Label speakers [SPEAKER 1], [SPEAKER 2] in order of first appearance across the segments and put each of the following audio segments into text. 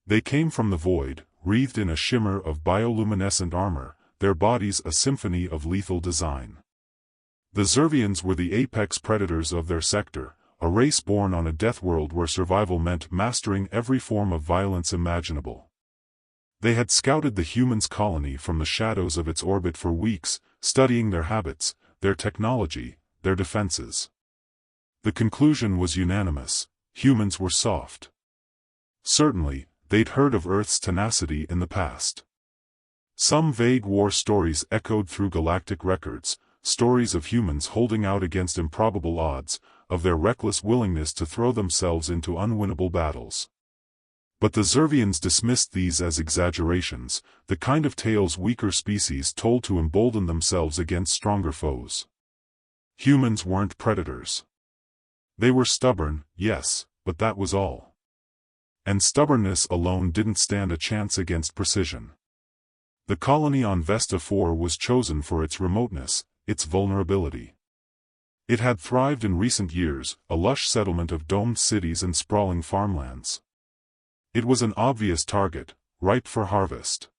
[SPEAKER 1] They came from the void, wreathed in a shimmer of bioluminescent armor, their bodies a symphony of lethal design. The Zurvians were the apex predators of their sector, a race born on a death world where survival meant mastering every form of violence imaginable. They had scouted the humans' colony from the shadows of its orbit for weeks, studying their habits, their technology, their defenses. The conclusion was unanimous: humans were soft. Certainly, they'd heard of Earth's tenacity in the past. Some vague war stories echoed through galactic records, stories of humans holding out against improbable odds, of their reckless willingness to throw themselves into unwinnable battles. But the Zurvians dismissed these as exaggerations, the kind of tales weaker species told to embolden themselves against stronger foes. Humans weren't predators. They were stubborn, yes, but that was all. And stubbornness alone didn't stand a chance against precision. The colony on Vesta IV was chosen for its remoteness, its vulnerability. It had thrived in recent years, a lush settlement of domed cities and sprawling farmlands. It was an obvious target, ripe for harvest.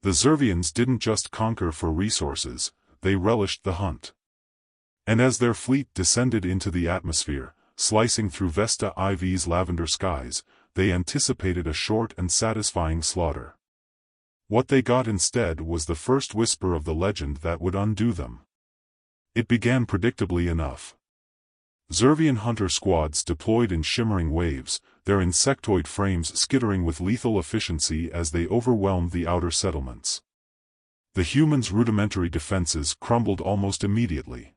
[SPEAKER 1] The Zurvians didn't just conquer for resources, they relished the hunt. And as their fleet descended into the atmosphere, slicing through Vesta IV's lavender skies, they anticipated a short and satisfying slaughter. What they got instead was the first whisper of the legend that would undo them. It began predictably enough. Zurvian hunter squads deployed in shimmering waves, their insectoid frames skittering with lethal efficiency as they overwhelmed the outer settlements. The humans' rudimentary defenses crumbled almost immediately.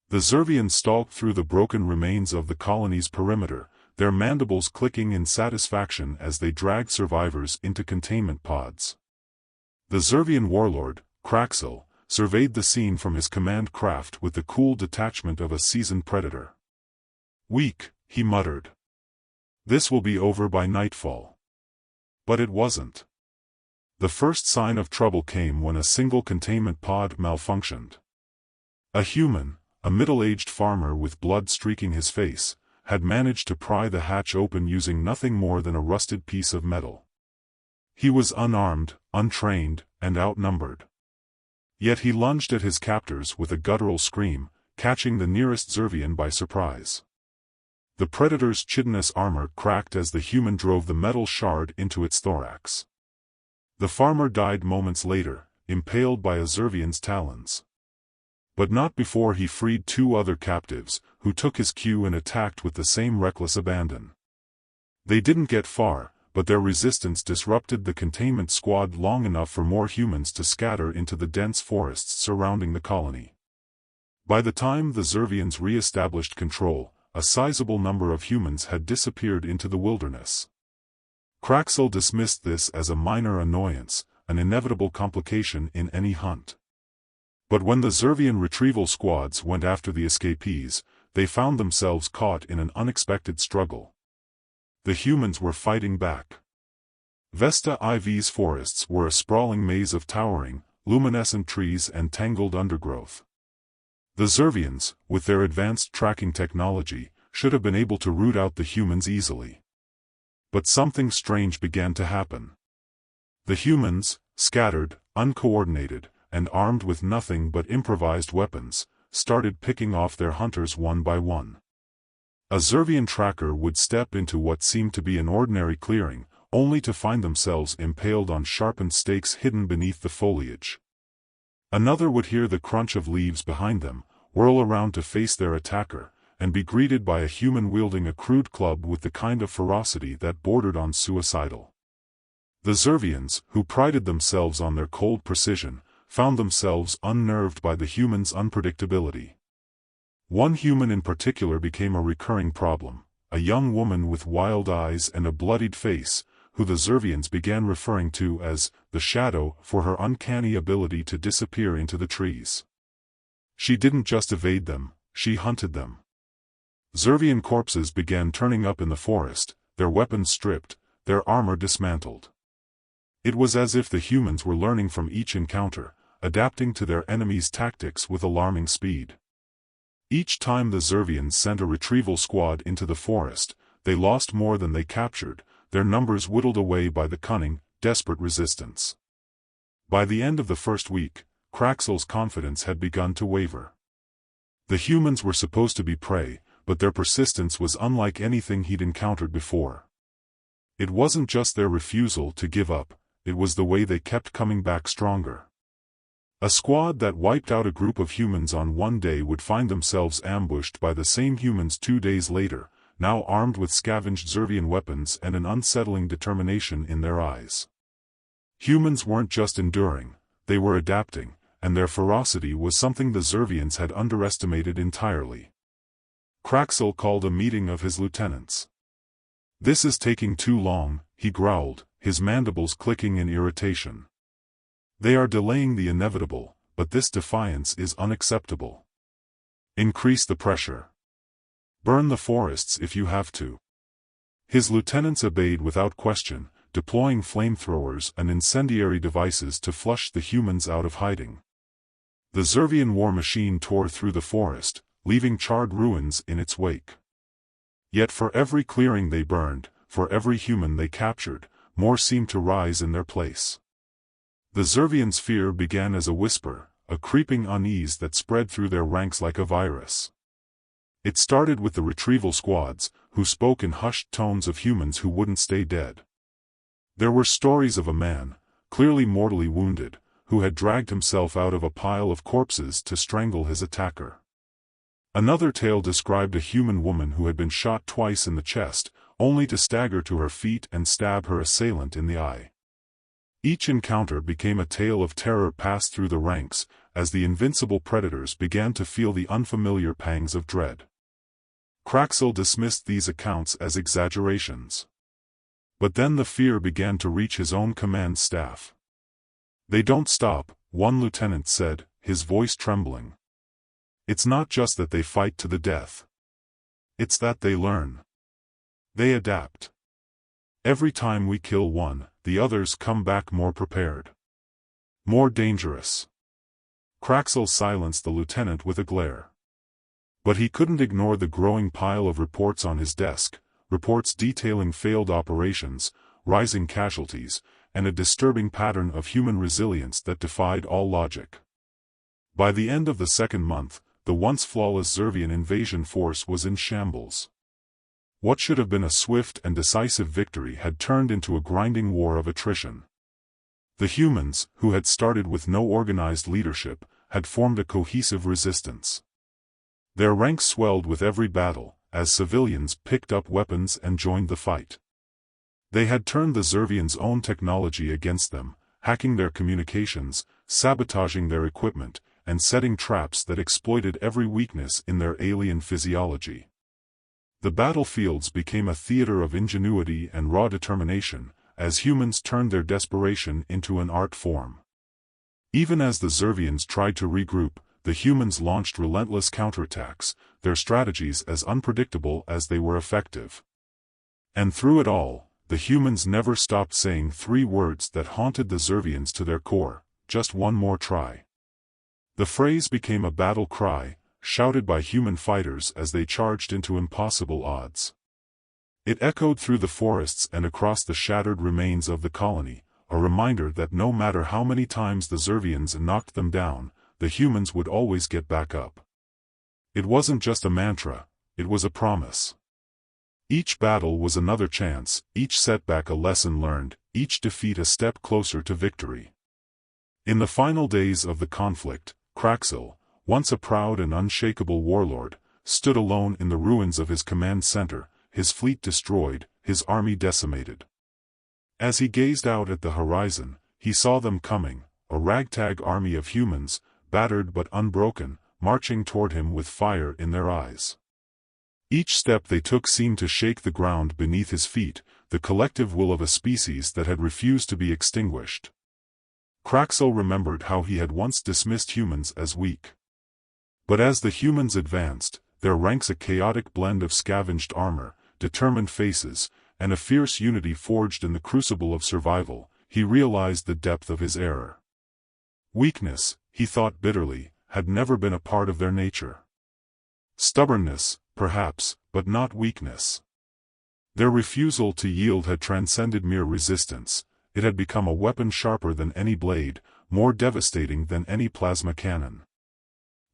[SPEAKER 1] The Zurvians stalked through the broken remains of the colony's perimeter, their mandibles clicking in satisfaction as they dragged survivors into containment pods. The Zurvian warlord, Kraxel, surveyed the scene from his command craft with the cool detachment of a seasoned predator. "Weak," he muttered. "This will be over by nightfall." But it wasn't. The first sign of trouble came when a single containment pod malfunctioned. A human, a middle-aged farmer with blood streaking his face, had managed to pry the hatch open using nothing more than a rusted piece of metal. He was unarmed, untrained, and outnumbered. Yet he lunged at his captors with a guttural scream, catching the nearest Zurvian by surprise. The predator's chitinous armor cracked as the human drove the metal shard into its thorax. The farmer died moments later, impaled by a Zurvian's talons. But not before he freed two other captives, who took his cue and attacked with the same reckless abandon. They didn't get far, but their resistance disrupted the containment squad long enough for more humans to scatter into the dense forests surrounding the colony. By the time the Zurvians re-established control, a sizable number of humans had disappeared into the wilderness. Kraxel dismissed this as a minor annoyance, an inevitable complication in any hunt. But when the Zurvian retrieval squads went after the escapees, they found themselves caught in an unexpected struggle. The humans were fighting back. Vesta IV's forests were a sprawling maze of towering, luminescent trees and tangled undergrowth. The Zurvians, with their advanced tracking technology, should have been able to root out the humans easily. But something strange began to happen. The humans, scattered, uncoordinated, and armed with nothing but improvised weapons, started picking off their hunters one by one. A Zurvian tracker would step into what seemed to be an ordinary clearing, only to find themselves impaled on sharpened stakes hidden beneath the foliage. Another would hear the crunch of leaves behind them, whirl around to face their attacker, and be greeted by a human wielding a crude club with the kind of ferocity that bordered on suicidal. The Zurvians, who prided themselves on their cold precision, found themselves unnerved by the humans' unpredictability. One human in particular became a recurring problem, a young woman with wild eyes and a bloodied face, who the Zurvians began referring to as the Shadow for her uncanny ability to disappear into the trees. She didn't just evade them, she hunted them. Zurvian corpses began turning up in the forest, their weapons stripped, their armor dismantled. It was as if the humans were learning from each encounter, adapting to their enemies' tactics with alarming speed. Each time the Zurvians sent a retrieval squad into the forest, they lost more than they captured, their numbers whittled away by the cunning, desperate resistance. By the end of the first week, Kraxel's confidence had begun to waver. The humans were supposed to be prey, but their persistence was unlike anything he'd encountered before. It wasn't just their refusal to give up, it was the way they kept coming back stronger. A squad that wiped out a group of humans on one day would find themselves ambushed by the same humans 2 days later, now armed with scavenged Zurvian weapons and an unsettling determination in their eyes. Humans weren't just enduring, they were adapting, and their ferocity was something the Zurvians had underestimated entirely. Kraxel called a meeting of his lieutenants. "This is taking too long," he growled, his mandibles clicking in irritation. "They are delaying the inevitable, but this defiance is unacceptable. Increase the pressure. Burn the forests if you have to." His lieutenants obeyed without question, deploying flamethrowers and incendiary devices to flush the humans out of hiding. The Zurvian war machine tore through the forest, leaving charred ruins in its wake. Yet for every clearing they burned, for every human they captured, more seemed to rise in their place. The Zurvians' fear began as a whisper, a creeping unease that spread through their ranks like a virus. It started with the retrieval squads, who spoke in hushed tones of humans who wouldn't stay dead. There were stories of a man, clearly mortally wounded, who had dragged himself out of a pile of corpses to strangle his attacker. Another tale described a human woman who had been shot twice in the chest, only to stagger to her feet and stab her assailant in the eye. Each encounter became a tale of terror passed through the ranks, as the invincible predators began to feel the unfamiliar pangs of dread. Kraxel dismissed these accounts as exaggerations. But then the fear began to reach his own command staff. "They don't stop," one lieutenant said, his voice trembling. "It's not just that they fight to the death. It's that they learn. They adapt. Every time we kill one, the others come back more prepared. More dangerous." Kraxel silenced the lieutenant with a glare. But he couldn't ignore the growing pile of reports on his desk, reports detailing failed operations, rising casualties, and a disturbing pattern of human resilience that defied all logic. By the end of the second month, the once flawless Zurvian invasion force was in shambles. What should have been a swift and decisive victory had turned into a grinding war of attrition. The humans, who had started with no organized leadership, had formed a cohesive resistance. Their ranks swelled with every battle, as civilians picked up weapons and joined the fight. They had turned the Zurvians' own technology against them, hacking their communications, sabotaging their equipment, and setting traps that exploited every weakness in their alien physiology. The battlefields became a theater of ingenuity and raw determination, as humans turned their desperation into an art form. Even as the Zurvians tried to regroup, the humans launched relentless counterattacks, their strategies as unpredictable as they were effective. And through it all, the humans never stopped saying 3 words that haunted the Zurvians to their core: "Just one more try." The phrase became a battle cry, shouted by human fighters as they charged into impossible odds. It echoed through the forests and across the shattered remains of the colony, a reminder that no matter how many times the Zurvians knocked them down, the humans would always get back up. It wasn't just a mantra, it was a promise. Each battle was another chance, each setback a lesson learned, each defeat a step closer to victory. In the final days of the conflict, Kraxel, once a proud and unshakable warlord, stood alone in the ruins of his command center, his fleet destroyed, his army decimated. As he gazed out at the horizon, he saw them coming, a ragtag army of humans, battered but unbroken, marching toward him with fire in their eyes. Each step they took seemed to shake the ground beneath his feet, the collective will of a species that had refused to be extinguished. Kraxel remembered how he had once dismissed humans as weak. But as the humans advanced, their ranks a chaotic blend of scavenged armor, determined faces, and a fierce unity forged in the crucible of survival, he realized the depth of his error. Weakness, he thought bitterly, had never been a part of their nature. Stubbornness, perhaps, but not weakness. Their refusal to yield had transcended mere resistance. It had become a weapon sharper than any blade, more devastating than any plasma cannon.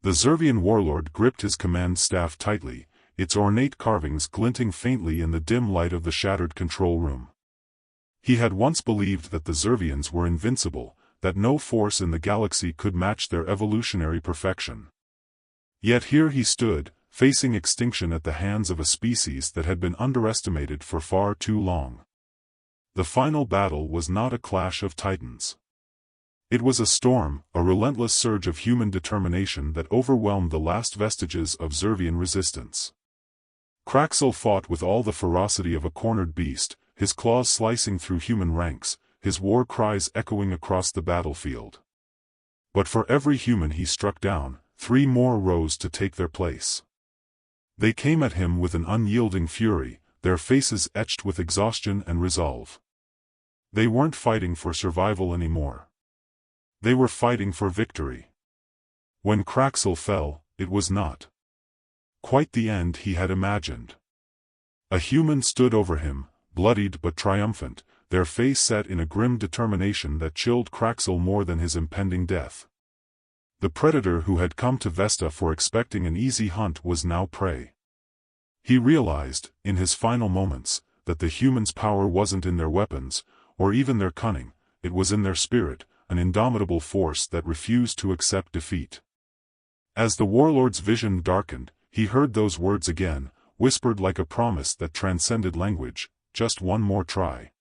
[SPEAKER 1] The Zurvian warlord gripped his command staff tightly, its ornate carvings glinting faintly in the dim light of the shattered control room. He had once believed that the Zurvians were invincible, that no force in the galaxy could match their evolutionary perfection. Yet here he stood, facing extinction at the hands of a species that had been underestimated for far too long. The final battle was not a clash of titans. It was a storm, a relentless surge of human determination that overwhelmed the last vestiges of Zurvian resistance. Kraxel fought with all the ferocity of a cornered beast, his claws slicing through human ranks, his war cries echoing across the battlefield. But for every human he struck down, 3 more rose to take their place. They came at him with an unyielding fury, their faces etched with exhaustion and resolve. They weren't fighting for survival anymore. They were fighting for victory. When Kraxel fell, it was not quite the end he had imagined. A human stood over him, bloodied but triumphant, their face set in a grim determination that chilled Kraxel more than his impending death. The predator who had come to Vesta for expecting an easy hunt was now prey. He realized, in his final moments, that the humans' power wasn't in their weapons, or even their cunning, it was in their spirit, an indomitable force that refused to accept defeat. As the warlord's vision darkened, he heard those words again, whispered like a promise that transcended language, just one more try.